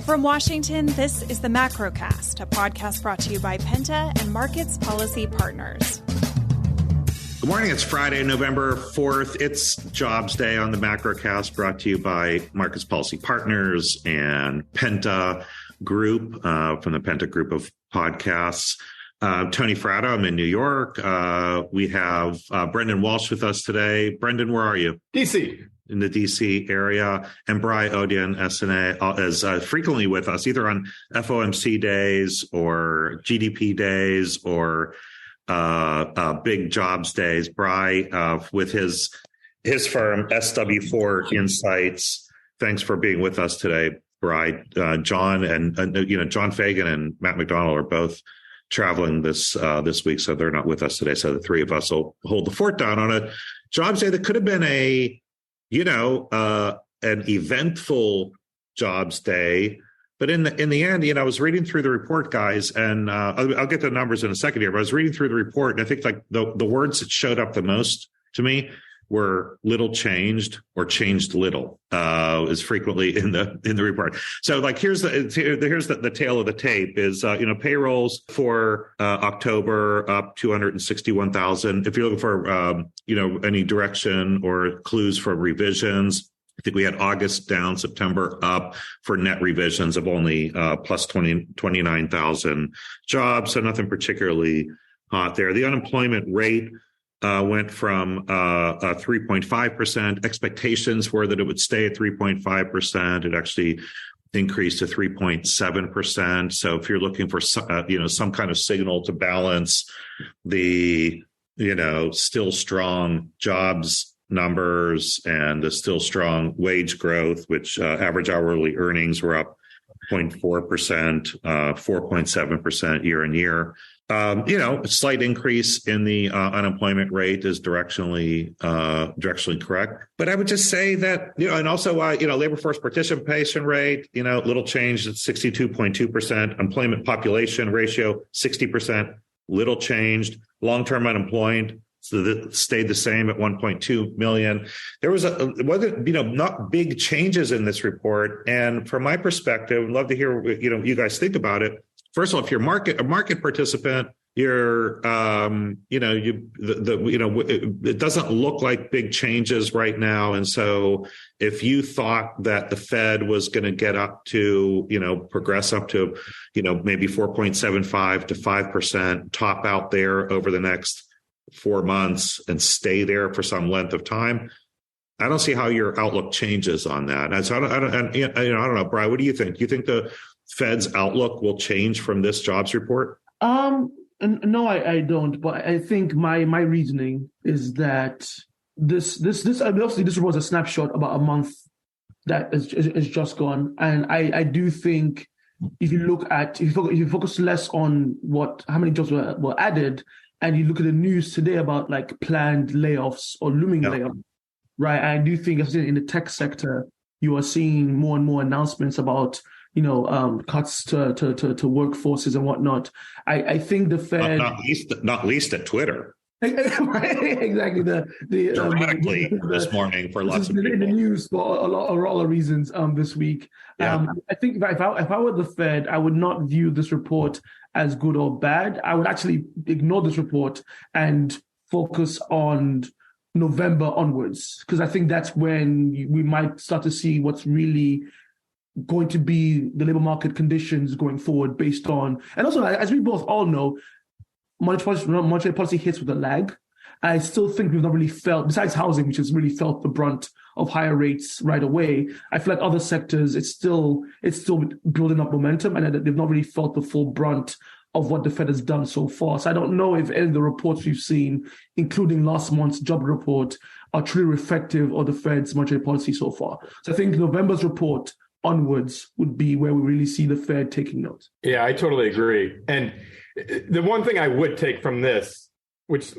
From Washington, this is the Macrocast, a podcast brought to you by Penta and Markets Policy Partners. Good morning. It's Friday, November 4th. It's Jobs Day on the Macrocast, brought to you by Markets Policy Partners and Penta Group from the Penta Group of podcasts. Tony Fratto, I'm in New York. We have Brendan Walsh with us today. Brendan, where are you? DC. In the DC area, and Brai Odion-Esene is frequently with us, either on FOMC days or GDP days or big jobs days. Brai, with his firm SW4 Insights. Thanks for being with us today, Brai. John and John Fagan and Matt McDonald are both traveling this week, so they're not with us today. So the three of us will hold the fort down on a jobs day that could have been an eventful jobs day. But in the end, I was reading through the report, guys, and I'll get the numbers in a second here, but I was reading through the report, and I think like the words that showed up the most to me were little changed or changed little, is frequently in the report. So like here's the tail of the tape is payrolls for October up 261,000. If you're looking for any direction or clues for revisions, I think we had August down, September up for net revisions of only plus 29,000 jobs. So nothing particularly hot there. The unemployment rate went from 3.5%. Expectations were that it would stay at 3.5%. It actually increased to 3.7%. So if you're looking for some kind of signal to balance the still strong jobs numbers and the still strong wage growth, which average hourly earnings were up 0.4%, 4.7% year on year. A slight increase in the unemployment rate is directionally correct. But I would just say that, and also, labor force participation rate, little change at 62.2%, employment population ratio, 60%, little changed, long-term unemployed, so that stayed the same at 1.2 million. There was not big changes in this report. And from my perspective, I'd love to hear what you guys think about it. First of all, if you're a market participant, you're it doesn't look like big changes right now. And so if you thought that the Fed was going to get up to, progress up to, maybe 4.75 to 5%, top out there over the next 4 months and stay there for some length of time, I don't see how your outlook changes on that. And so I don't know, Brai, what do you think? Do you think the Fed's outlook will change from this jobs report? No, I don't. But I think my reasoning is that this obviously this was a snapshot about a month that is just gone, and I do think if you focus less on how many jobs were added, and you look at the news today about like planned layoffs or looming layoffs, right? I do think in the tech sector you are seeing more and more announcements about cuts to workforces and whatnot. I think the Fed, not least at Twitter, right? Exactly. Dramatically this morning for lots of people in the news for a lot of reasons this week. Yeah. I think if I were the Fed, I would not view this report as good or bad. I would actually ignore this report and focus on November onwards, because I think that's when we might start to see what's really going to be the labor conditions going forward based on, and also as we both all know, monetary policy hits with a lag. I still think we've not really felt, besides housing, which has really felt the brunt of higher rates right away, I feel like other sectors, it's still building up momentum, and they've not really felt the full brunt of what the Fed has done so far. So I don't know if any of the reports we've seen, including last month's job report, are truly reflective of the Fed's monetary policy so far. So I think November's report onwards would be where we really see the Fed taking notes. Yeah, I totally agree. And the one thing I would take from this, which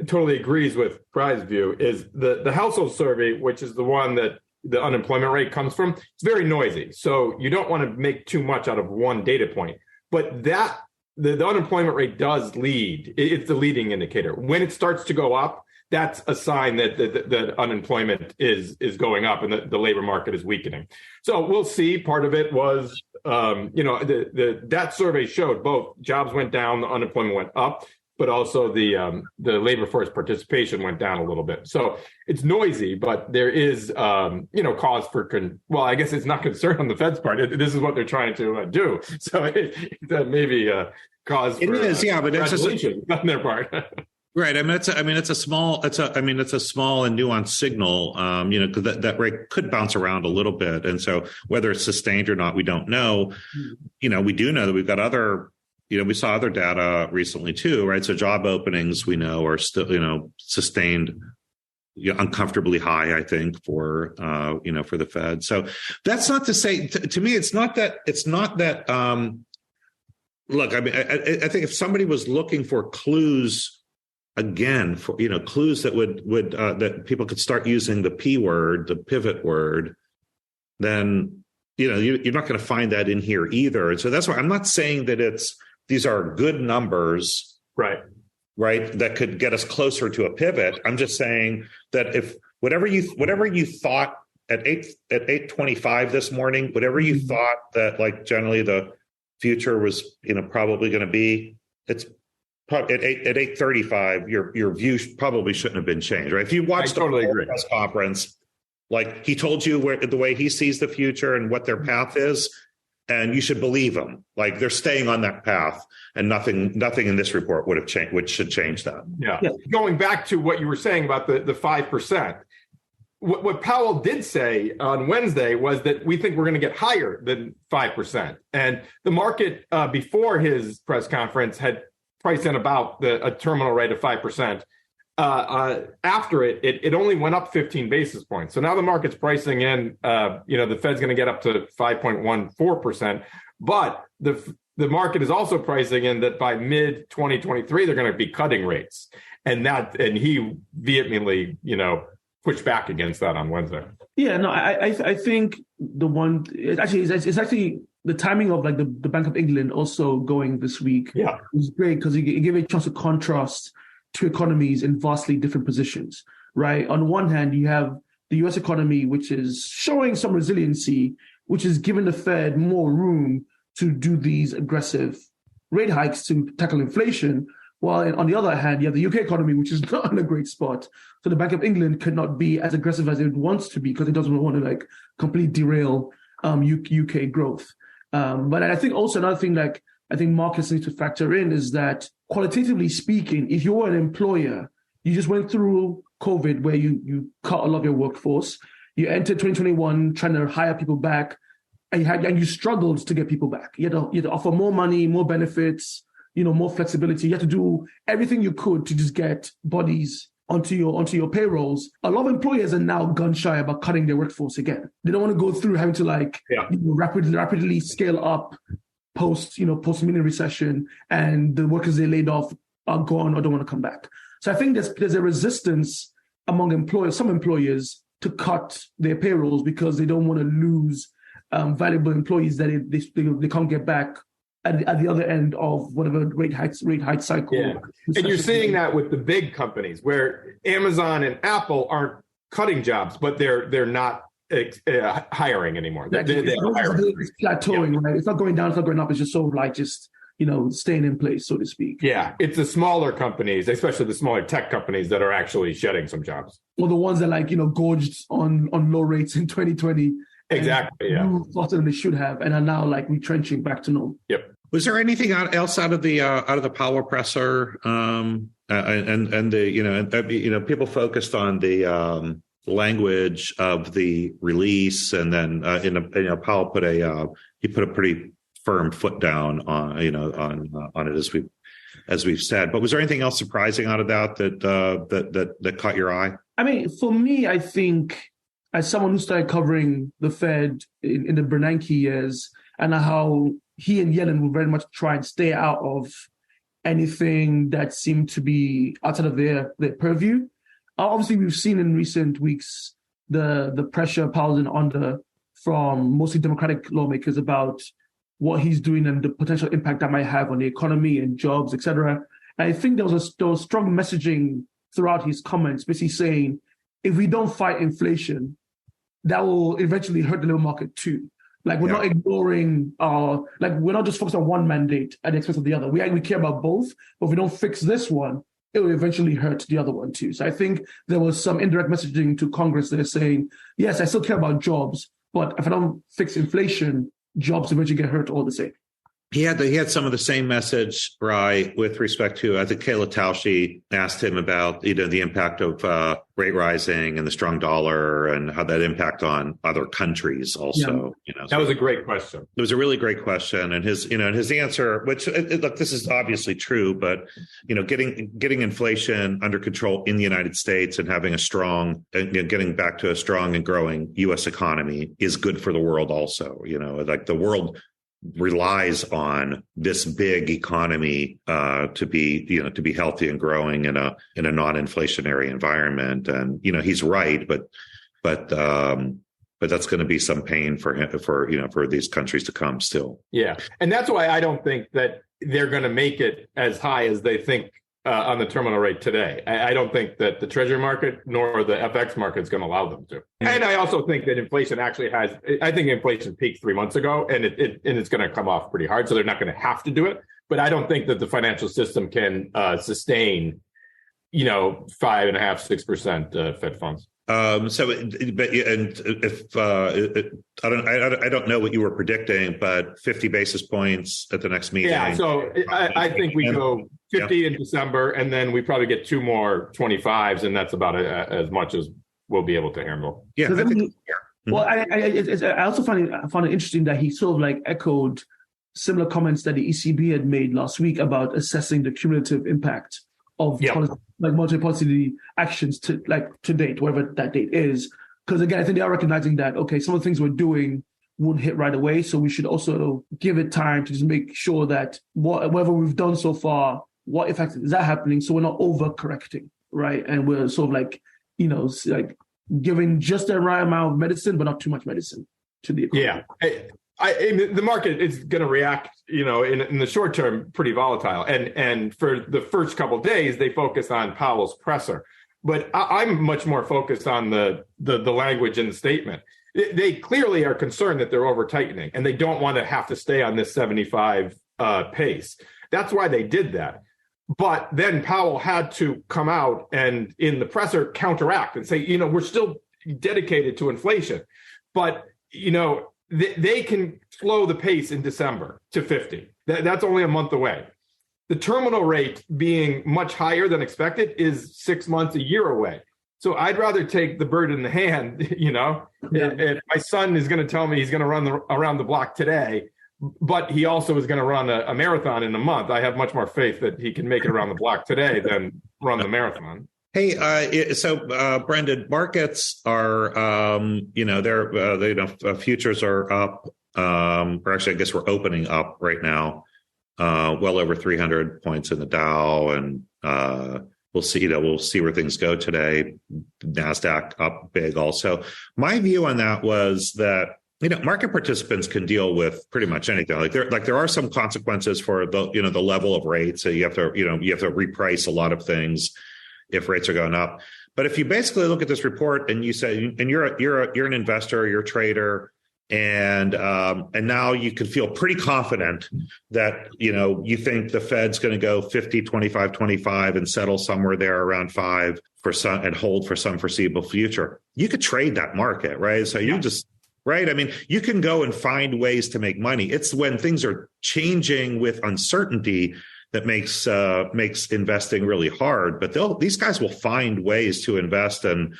totally agrees with Brai's view, is the household survey, which is the one that the unemployment rate comes from. It's very noisy. So you don't want to make too much out of one data point. But the unemployment rate does lead. It's the leading indicator. When it starts to go up, that's a sign that unemployment is going up and the labor market is weakening. So we'll see. Part of it was, that survey showed both jobs went down, the unemployment went up, but also the labor force participation went down a little bit. So it's noisy, but there is, cause for, I guess it's not concern on the Fed's part. This is what they're trying to do. So that may be a cause for but it's just on their part. Right. It's a small and nuanced signal, because that rate could bounce around a little bit. And so whether it's sustained or not, we don't know. We do know that we've got other, we saw other data recently too, right? So job openings we know are still, sustained uncomfortably high, I think, for the Fed. So that's not to say, to me, it's not that, look, I think if somebody was looking for clues, again, for clues that would that people could start using the P word, the pivot word, then you're not going to find that in here either. And so that's why I'm not saying that these are good numbers, right, that could get us closer to a pivot. I'm just saying that if whatever you thought at 8:25 this morning, whatever you thought that like generally the future was probably going to be, it's at 8:35, your view probably shouldn't have been changed, right? If you watched the press conference, like he told you the way he sees the future and what their path is, and you should believe him. Like they're staying on that path, and nothing in this report would have changed, which should change that. Yeah. Going back to what you were saying about the 5%, what Powell did say on Wednesday was that we think we're going to get higher than 5%, and the market before his press conference had priced in about a terminal rate of 5%. After it only went up 15 basis points. So now the market's pricing in, the Fed's going to get up to 5.14%. But the market is also pricing in that by mid 2023 they're going to be cutting rates, and he vehemently, pushed back against that on Wednesday. Yeah, no, I think it's actually the timing of like the Bank of England also going this week is great because it gave a chance to contrast two economies in vastly different positions, right? On one hand, you have the U.S. economy, which is showing some resiliency, which is giving the Fed more room to do these aggressive rate hikes to tackle inflation. While on the other hand, you have the UK economy, which is not in a great spot. So the Bank of England could not be as aggressive as it wants to be because it doesn't want to like completely derail UK growth. But I think also another thing I think markets need to factor in is that qualitatively speaking, if you're an employer, you just went through COVID where you cut a lot of your workforce, you entered 2021 trying to hire people back, and you struggled to get people back. You had to offer more money, more benefits, more flexibility. You had to do everything you could to just get bodies onto your payrolls. A lot of employers are now gun shy about cutting their workforce again. They don't want to go through having to rapidly scale up post mini recession, and the workers they laid off are gone or don't want to come back. So I think there's a resistance among some employers to cut their payrolls because they don't want to lose valuable employees that they can't get back at the other end of whatever rate hike cycle. Yeah. And you're seeing that with the big companies where Amazon and Apple aren't cutting jobs, but they're not hiring anymore. They're hiring. It's plateauing, right? It's not going down, it's not going up. It's just sort of like staying in place, so to speak. Yeah, it's the smaller companies, especially the smaller tech companies, that are actually shedding some jobs. Well, the ones that gorged on low rates in 2020. Exactly. Yeah. Faster than they should have, and are now retrenching back to normal. Yep. Was there anything else out of the Powell presser? And people focused on the language of the release, and then Powell put a pretty firm foot down on it as we've said. But was there anything else surprising out of that caught your eye? I mean, for me, I think as someone who started covering the Fed in the Bernanke years, and how he and Yellen would very much try and stay out of anything that seemed to be outside of their purview. Obviously, we've seen in recent weeks the pressure Powell's been under from mostly Democratic lawmakers about what he's doing and the potential impact that might have on the economy and jobs, et cetera. And I think there was strong messaging throughout his comments, basically saying, if we don't fight inflation, that will eventually hurt the labor market too. Like, we're not ignoring we're not just focused on one mandate at the expense of the other. We care about both, but if we don't fix this one, it will eventually hurt the other one too. So I think there was some indirect messaging to Congress there saying, yes, I still care about jobs, but if I don't fix inflation, jobs eventually get hurt all the same. He had some of the same message, Brai, with respect to, I think Kayla Tausche asked him about, the impact of rate rising and the strong dollar and how that impact on other countries also. That was a great question. It was a really great question. And his answer, which, look, this is obviously true, but, getting inflation under control in the United States and having getting back to a strong and growing U.S. economy is good for the world also. Like the world relies on this big economy to be healthy and growing in a non-inflationary environment. And he's right, but that's going to be some pain for him, for these countries to come still. Yeah, and that's why I don't think that they're going to make it as high as they think on the terminal rate today. I don't think that the Treasury market nor the FX market is going to allow them to. And I also think that inflation I think inflation peaked 3 months ago, and it's going to come off pretty hard. So they're not going to have to do it. But I don't think that the financial system can sustain, 5.5-6% Fed funds. I don't know what you were predicting, but 50 basis points at the next meeting. Yeah, so I think we go 50 in December, and then we probably get 2 more 25s, and that's about as much as we'll be able to handle. Yeah, I think. Well, I also found it interesting that he sort of like echoed similar comments that the ECB had made last week about assessing the cumulative impact of monetary policy actions to date, whatever that date is. Because again, I think they are recognizing that, okay, some of the things we're doing won't hit right away. So we should also give it time to just make sure that whatever we've done so far, what effect is that happening? So we're not overcorrecting, right? And we're sort of giving just the right amount of medicine, but not too much medicine to the economy. Yeah. The market is going to react, in the short term, pretty volatile. And for the first couple of days, they focus on Powell's presser. But I'm much more focused on the language in the statement. They clearly are concerned that they're over tightening, and they don't want to have to stay on this 75 pace. That's why they did that. But then Powell had to come out and in the presser counteract and say, we're still dedicated to inflation. But, they can slow the pace in December to 50. That's only a month away. The terminal rate being much higher than expected is 6 months, a year away. So I'd rather take the bird in the hand, If my son is going to tell me he's going to run around the block today, but he also is going to run a marathon in a month, I have much more faith that he can make it around the block today than run the marathon. Hey, Brendan, markets are, futures are up, or actually, I guess we're opening up right now, well over 300 points in the Dow, and we'll see where things go today. NASDAQ up big also. My view on that was that, market participants can deal with pretty much anything. There are some consequences for the level of rates. So you have to reprice a lot of things if rates are going up. But if you basically look at this report and you say, and you're an investor, you're a trader, and now you can feel pretty confident that, you think the Fed's going to go 50, 25, 25 and settle somewhere there around 5 and hold for some foreseeable future. You could trade that market, right? So you just, right? I mean, you can go and find ways to make money. It's when things are changing with uncertainty that makes investing really hard. But these guys will find ways to invest and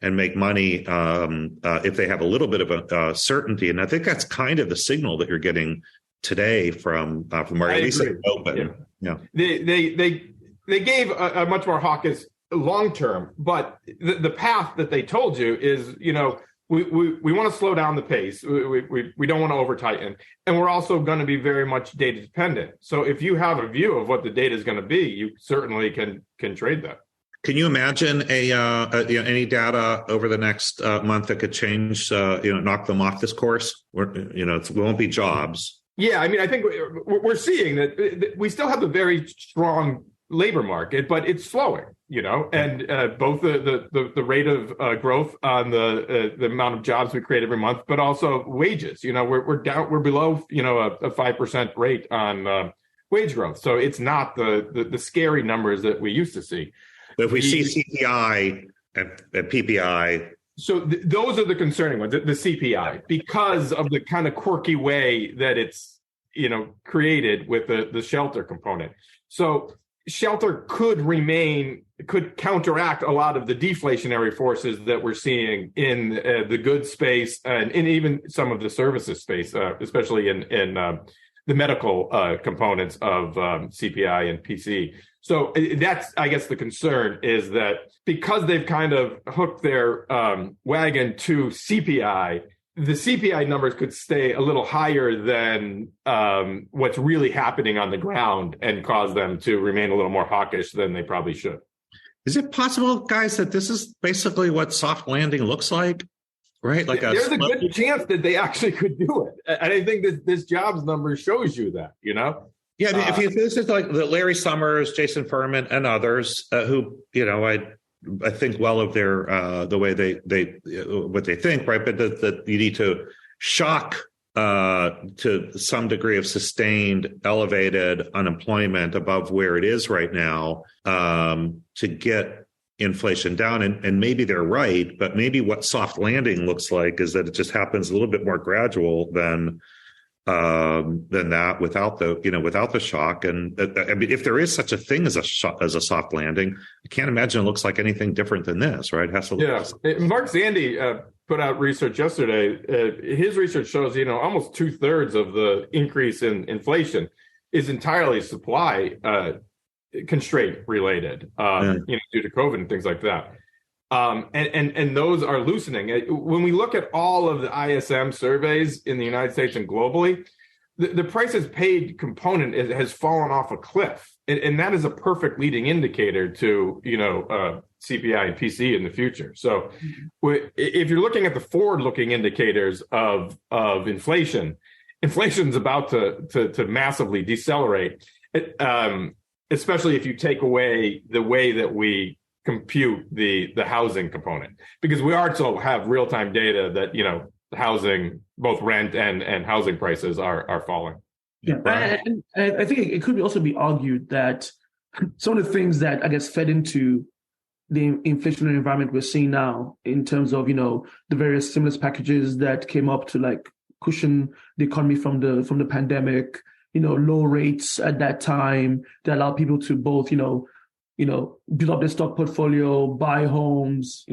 make money if they have a little bit of a certainty. And I think that's kind of the signal that you're getting today from market, at least open. Yeah. They gave a much more hawkish long term, but the path that they told you is, we want to slow down the pace. We don't want to over tighten. And we're also going to be very much data dependent. So if you have a view of what the data is going to be, you certainly can trade that. Can you imagine any data over the next month that could change, knock them off this course? It won't be jobs. Yeah, I mean, I think we're seeing that we still have a very strong labor market, but it's slowing. and both the rate of growth on the amount of jobs we create every month, but also wages. We're below a 5% rate on wage growth. So it's not the scary numbers that we used to see. But if we see CPI and PPI. So those are the concerning ones, the CPI, because of the kind of quirky way that it's, created with the shelter component. So shelter could counteract a lot of the deflationary forces that we're seeing in the goods space and in even some of the services space, especially in the medical components of CPI and PC. So that's, I guess, the concern is that because they've kind of hooked their wagon to CPI, the CPI numbers could stay a little higher than what's really happening on the ground and cause them to remain a little more hawkish than they probably should. Is it possible, guys, that this is basically what soft landing looks like? Right? There's a good chance that they actually could do it. And I think this jobs number shows you that, Yeah, if this is like the Larry Summers, Jason Furman, and others who, I think well of their the way they what they think, right? But that you need to shock to some degree of sustained elevated unemployment above where it is right now to get inflation down. And maybe they're right, but maybe what soft landing looks like is that it just happens a little bit more gradual than that without the shock. And I mean, if there is such a thing as a soft landing, I can't imagine it looks like anything different than this, right? It has to look Mark Zandi put out research yesterday. His research shows, almost 2/3 of the increase in inflation is entirely supply constraint related, due to COVID and things like that. And those are loosening. When we look at all of the ISM surveys in the United States and globally, the prices paid component has fallen off a cliff. And that is a perfect leading indicator to, CPI and PC in the future. So if you're looking at the forward-looking indicators of inflation, inflation's about to massively decelerate, especially if you take away the way that we compute the housing component, because we also have real-time data that housing, both rent and housing prices are falling. Yeah, and I think it could also be argued that some of the things that I guess fed into the inflationary environment we're seeing now, in terms of the various stimulus packages that came up to cushion the economy from the pandemic, low rates at that time that allowed people to both build up their stock portfolio, buy homes,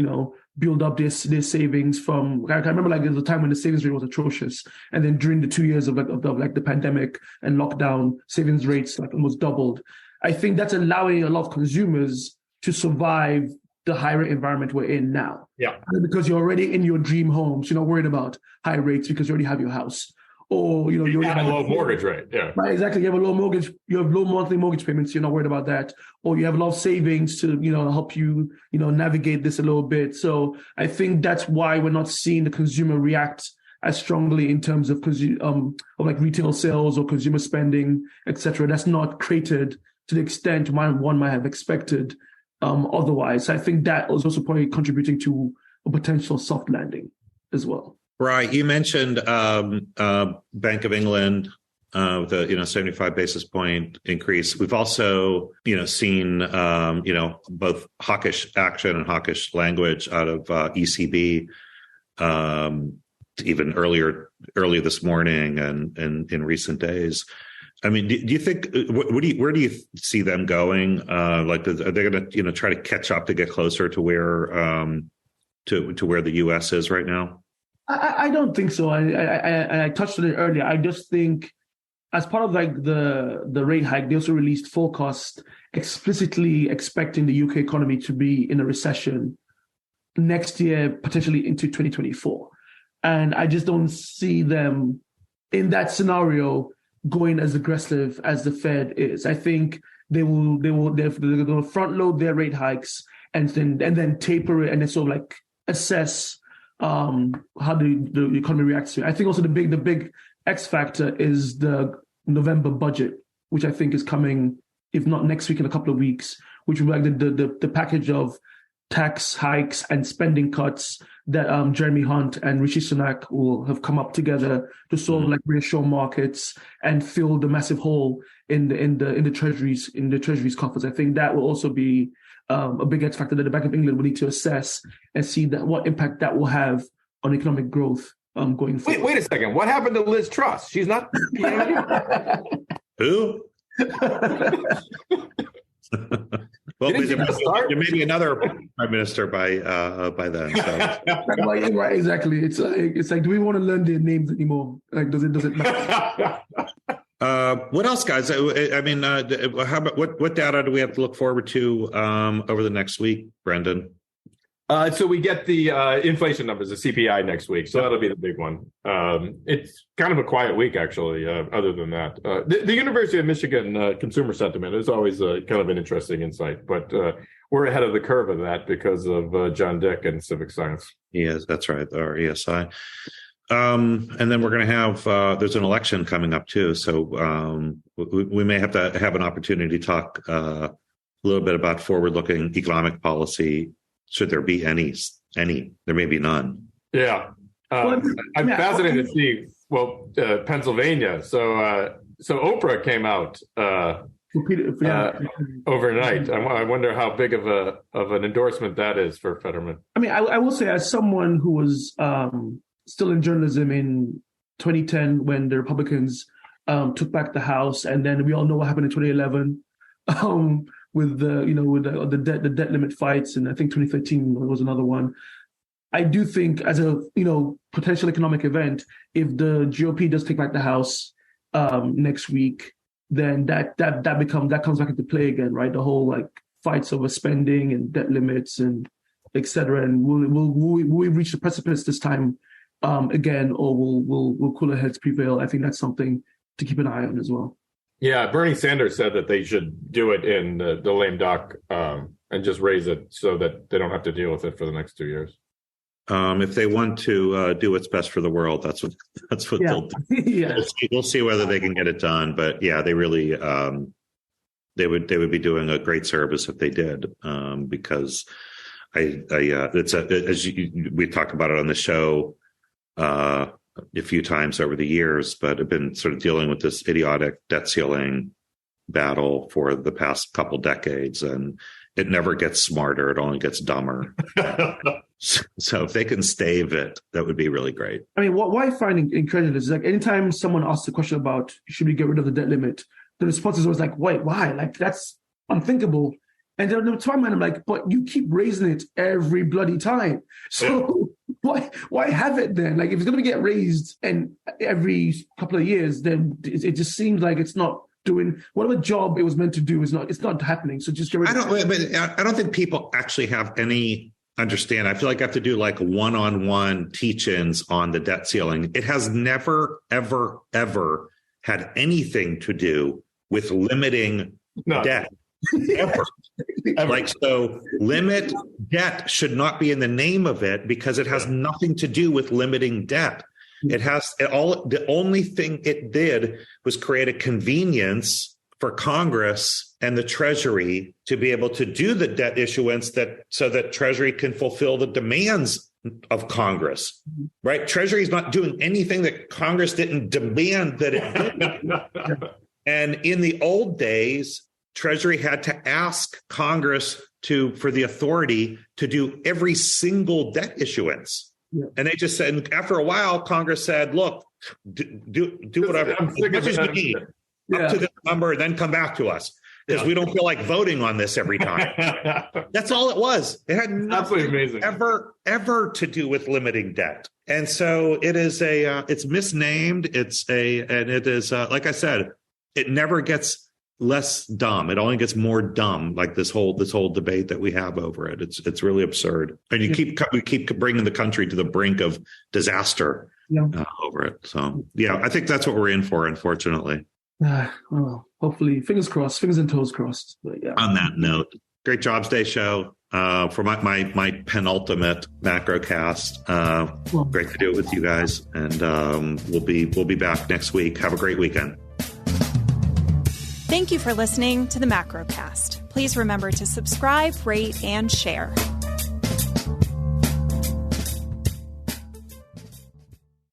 build up their savings from, I remember there was a time when the savings rate was atrocious. And then during the 2 years of the pandemic and lockdown, savings rates almost doubled. I think that's allowing a lot of consumers to survive the high rate environment we're in now. Yeah. Because you're already in your dream home. So you're not worried about high rates because you already have your house. Or you have a low mortgage rate, yeah. Right, exactly. You have a low mortgage. You have low monthly mortgage payments. You're not worried about that. Or you have a lot of savings to help you navigate this a little bit. So I think that's why we're not seeing the consumer react as strongly in terms of retail sales or consumer spending, etc. That's not created to the extent one might have expected otherwise. I think that is also probably contributing to a potential soft landing as well. Right. You mentioned Bank of England, the 75 basis point increase. We've also seen both hawkish action and hawkish language out of ECB, even earlier this morning and in recent days. I mean, do you think where do you see them going? Are they going to try to catch up to get closer to where to where the U.S. is right now? I don't think so. I touched on it earlier. I just think as part of the rate hike, they also released forecasts explicitly expecting the UK economy to be in a recession next year, potentially into 2024. And I just don't see them in that scenario going as aggressive as the Fed is. I think they're going to front load their rate hikes and then taper it and then sort of assess how the economy reacts to it. I think also the big X factor is the November budget, which I think is coming, if not next week, in a couple of weeks, which would be like the package of tax hikes and spending cuts that Jeremy Hunt and Rishi Sunak will have come up together to sort of like reassure markets and fill the massive hole in the Treasury's coffers. I think that will also be a big X factor that the Bank of England will need to assess and see that what impact that will have on economic growth going forward. Wait a second. What happened to Liz Truss? She's not. Who? Well, there may be another prime minister by then. So. Right, exactly. It's like, do we want to learn their names anymore? Like, does it matter? What else, guys? I mean, how about what data do we have to look forward to over the next week, Brendan? So we get the inflation numbers, the CPI next week. So that'll be the big one. It's kind of a quiet week, actually, other than that. The University of Michigan consumer sentiment is always kind of an interesting insight, but we're ahead of the curve of that because of John Dick and civic science. Yes, that's right, our ESI. And then we're going to have, there's an election coming up too. So we may have to have an opportunity to talk a little bit about forward-looking economic policy. Should there be any? There may be none. Yeah. I'm fascinated to see, Pennsylvania. So Oprah came out overnight. I wonder how big of an endorsement that is for Fetterman. I mean, I will say, as someone who was still in journalism in 2010 when the Republicans took back the House, and then we all know what happened in 2011. With the debt limit fights, and I think 2013 was another one. I do think, as a potential economic event, if the GOP does take back the House next week, then that comes back into play again, right? The whole like fights over spending and debt limits and et cetera. And will we reach the precipice this time again, or will cooler heads prevail? I think that's something to keep an eye on as well. Yeah, Bernie Sanders said that they should do it in the lame duck and just raise it so that they don't have to deal with it for the next 2 years. If they want to do what's best for the world, that's what they'll do. Yeah. We'll see whether they can get it done. But yeah, they really they would be doing a great service if they did, because we talked about it on the show a few times over the years, but I've been sort of dealing with this idiotic debt ceiling battle for the past couple decades, and it never gets smarter. It only gets dumber. So if they can stave it, that would be really great. I mean, what I find incredulous is like anytime someone asks a question about should we get rid of the debt limit, the response is always like, wait, why? Like, that's unthinkable. And then to my mind, I'm like, but you keep raising it every bloody time. So why have it then? Like, if it's going to get raised and every couple of years, then it just seems like it's not doing whatever job it was meant to do. It's not happening. So just get rid of it. I don't think people actually have any understand. I feel like I have to do like one-on-one teach-ins on the debt ceiling. It has never, ever, ever had anything to do with limiting debt. Ever. Like, so limit debt should not be in the name of it because it has nothing to do with limiting debt. The only thing it did was create a convenience for Congress and the Treasury to be able to do the debt issuance so that Treasury can fulfill the demands of Congress, right? Treasury is not doing anything that Congress didn't demand that it did. And in the old days, Treasury had to ask Congress for the authority to do every single debt issuance. Yeah. And they just said, and after a while, Congress said, look, do whatever, as much as you need, up to this number, then come back to us. Because we don't feel like voting on this every time. That's all it was. It had nothing ever to do with limiting debt. And so it is it's misnamed. And it is, like I said, it never gets less dumb. It only gets more dumb, like this whole debate that we have over it. It's really absurd. And we keep bringing the country to the brink of disaster over it. So, I think that's what we're in for, unfortunately. Well, hopefully, fingers crossed, fingers and toes crossed. But on that note, great Jobs Day show for my penultimate Macrocast. Great to do it with you guys, and we'll be back next week. Have a great weekend. Thank you for listening to the Macrocast. Please remember to subscribe, rate, and share.